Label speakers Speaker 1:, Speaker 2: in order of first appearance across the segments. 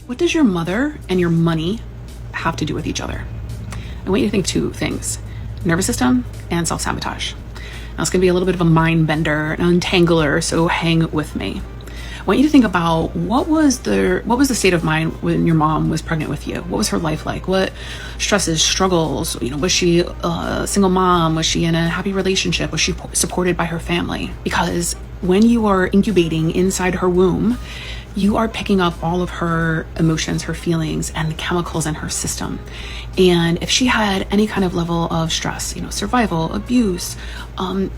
Speaker 1: What does your mother and your money have to do with each other? I want you to think two things: nervous system and self-sabotage. Now it's going to be a little bit of a mind bender, an untangler, so hang with me. I want you to think about what was the state of mind when your mom was pregnant with you? What was her life like? What stresses, struggles? Was she a single mom? Was she in a happy relationship? Was she supported by her family? Because when you are incubating inside her womb, you are picking up all of her emotions, her feelings, and the chemicals in her system. And if she had any kind of level of stress, survival, abuse,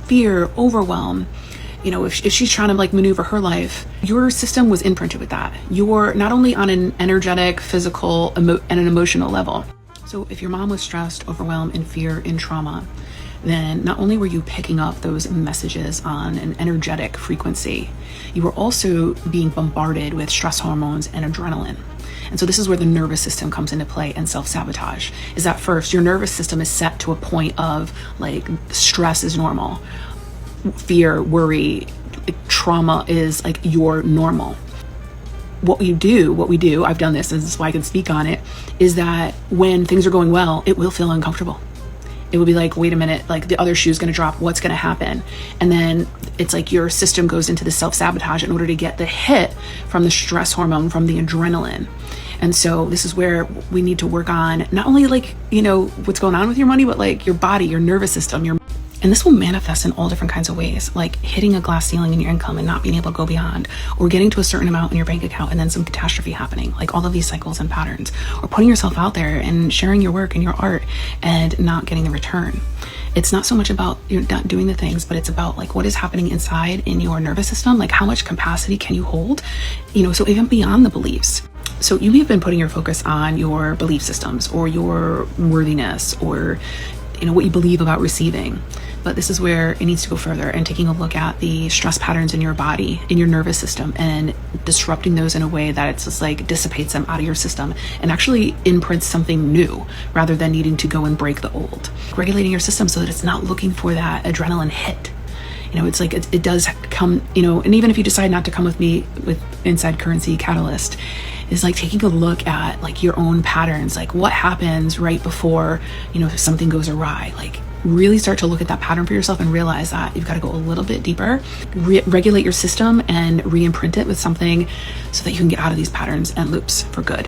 Speaker 1: fear, overwhelm, if she's trying to maneuver her life, your system was imprinted with that. You're not only on an energetic, physical, and an emotional level. So if your mom was stressed, overwhelmed, in fear, in trauma, then not only were you picking up those messages on an energetic frequency, you were also being bombarded with stress hormones and adrenaline. And so this is where the nervous system comes into play, and self-sabotage is that first, your nervous system is set to a point of stress is normal. Fear, worry, trauma is your normal. What we do, I've done this, and this is why I can speak on it, is that when things are going well, it will feel uncomfortable. It will be wait a minute, the other shoe's going to drop. What's going to happen? And then it's your system goes into the self-sabotage in order to get the hit from the stress hormone, from the adrenaline. And so this is where we need to work on not only what's going on with your money, but your body, your nervous system, and this will manifest in all different kinds of ways, like hitting a glass ceiling in your income and not being able to go beyond, or getting to a certain amount in your bank account and then some catastrophe happening, all of these cycles and patterns, or putting yourself out there and sharing your work and your art and not getting the return. It's not so much about you not doing the things, but it's about what is happening inside in your nervous system, how much capacity can you hold, so even beyond the beliefs. So you may have been putting your focus on your belief systems or your worthiness or what you believe about receiving. But this is where it needs to go further, and taking a look at the stress patterns in your body, in your nervous system, and disrupting those in a way that it's just dissipates them out of your system and actually imprints something new rather than needing to go and break the old. Regulating your system so that it's not looking for that adrenaline hit. It's it does come, and even if you decide not to come with me with Inside Currency Catalyst, is taking a look at your own patterns, what happens right before, something goes awry. Really start to look at that pattern for yourself and realize that you've got to go a little bit deeper, regulate your system and re-imprint it with something so that you can get out of these patterns and loops for good.